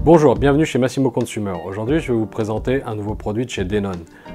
Bonjour, bienvenue chez Massimo Consumer. Aujourd'hui, je vais vous présenter un nouveau produit de chez Denon,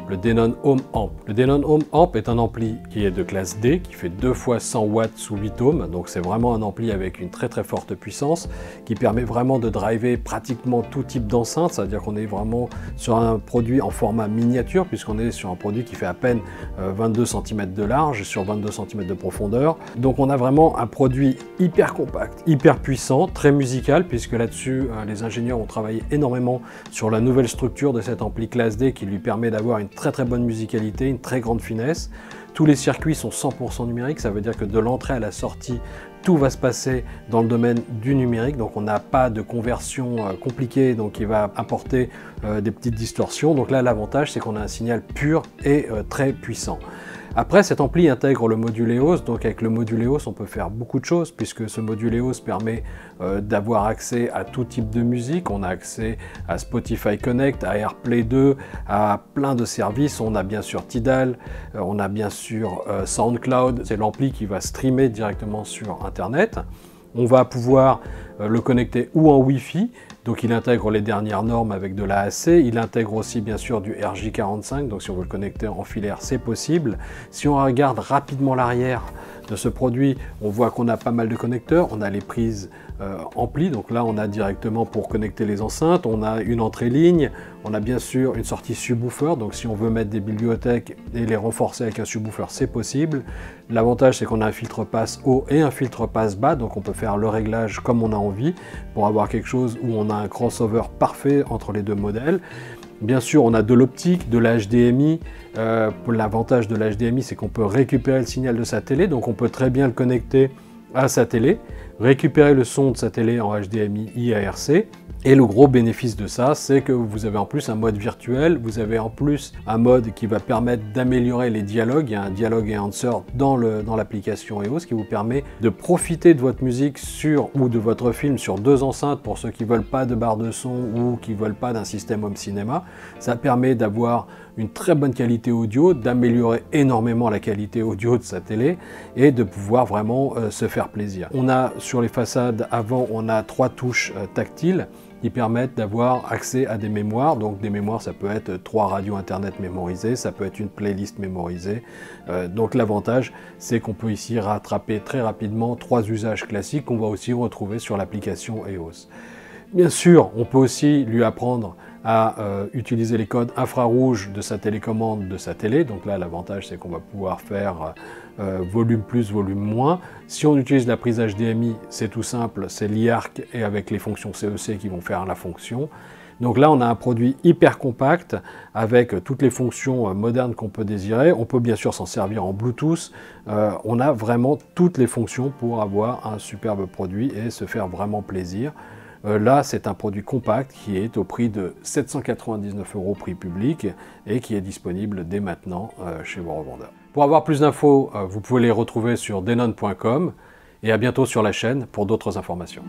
le Denon Home Amp. Le Denon Home Amp est un ampli qui est de classe D, qui fait 2 fois 100 watts sous 8 ohms, donc c'est vraiment un ampli avec une très forte puissance, qui permet vraiment de driver pratiquement tout type d'enceinte, c'est-à-dire qu'on est vraiment sur un produit en format miniature, puisqu'on est sur un produit qui fait à peine 22 cm de large sur 22 cm de profondeur. Donc on a vraiment un produit hyper compact, hyper puissant, très musical, puisque là-dessus, les ingénieurs ont travaillé énormément sur la nouvelle structure de cet ampli classe D qui lui permet d'avoir une très bonne musicalité, une très grande finesse. Tous les circuits sont 100% numériques, ça veut dire que de l'entrée à la sortie, tout va se passer dans le domaine du numérique, donc on n'a pas de conversion compliquée donc qui va apporter des petites distorsions. Donc là, l'avantage, c'est qu'on a un signal pur et très puissant. Après, cet ampli intègre le module EOS, donc avec le module EOS, on peut faire beaucoup de choses, puisque ce module EOS permet d'avoir accès à tout type de musique. On a accès à Spotify Connect, à AirPlay 2, à plein de services. On a bien sûr Tidal, on a bien sûr SoundCloud, c'est l'ampli qui va streamer directement sur Internet. On va pouvoir le connecter ou en Wi-Fi, donc il intègre les dernières normes avec de l'AAC, il intègre aussi bien sûr du RJ45, donc si on veut le connecter en filaire, c'est possible. Si on regarde rapidement l'arrière de ce produit, on voit qu'on a pas mal de connecteurs, on a les prises ampli, donc là on a directement pour connecter les enceintes, on a une entrée ligne, on a bien sûr une sortie subwoofer, donc si on veut mettre des bibliothèques et les renforcer avec un subwoofer, c'est possible. L'avantage, c'est qu'on a un filtre passe haut et un filtre passe bas, donc on peut faire le réglage comme on a envie pour avoir quelque chose où on a un crossover parfait entre les deux modèles. Bien sûr, on a de l'optique, de l'HDMI. L'avantage de l'HDMI, c'est qu'on peut récupérer le signal de sa télé, donc on peut très bien le connecter à sa télé, récupérer le son de sa télé en HDMI IARC. Et le gros bénéfice de ça, c'est que vous avez en plus un mode virtuel, vous avez en plus un mode qui va permettre d'améliorer les dialogues. Il y a un dialogue enhancer dans l'application EOS qui vous permet de profiter de votre musique ou de votre film sur 2 enceintes pour ceux qui ne veulent pas de barre de son ou qui ne veulent pas d'un système home cinéma. Ça permet d'avoir une très bonne qualité audio, d'améliorer énormément la qualité audio de sa télé et de pouvoir vraiment se faire plaisir. On a sur les façades avant, on a 3 touches tactiles qui permettent d'avoir accès à des mémoires. Donc des mémoires, ça peut être 3 radios internet mémorisées, ça peut être une playlist mémorisée. Donc l'avantage, c'est qu'on peut ici rattraper très rapidement 3 usages classiques qu'on va aussi retrouver sur l'application EOS. Bien sûr, on peut aussi lui apprendre à utiliser les codes infrarouges de sa télécommande de sa télé. Donc là, l'avantage, c'est qu'on va pouvoir faire volume plus, volume moins. Si on utilise la prise HDMI, c'est tout simple, c'est l'IARC et avec les fonctions CEC qui vont faire la fonction. Donc là, on a un produit hyper compact avec toutes les fonctions modernes qu'on peut désirer. On peut bien sûr s'en servir en Bluetooth. On a vraiment toutes les fonctions pour avoir un superbe produit et se faire vraiment plaisir. Là, c'est un produit compact qui est au prix de 799 € prix public et qui est disponible dès maintenant chez vos revendeurs. Pour avoir plus d'infos, vous pouvez les retrouver sur denon.com et à bientôt sur la chaîne pour d'autres informations.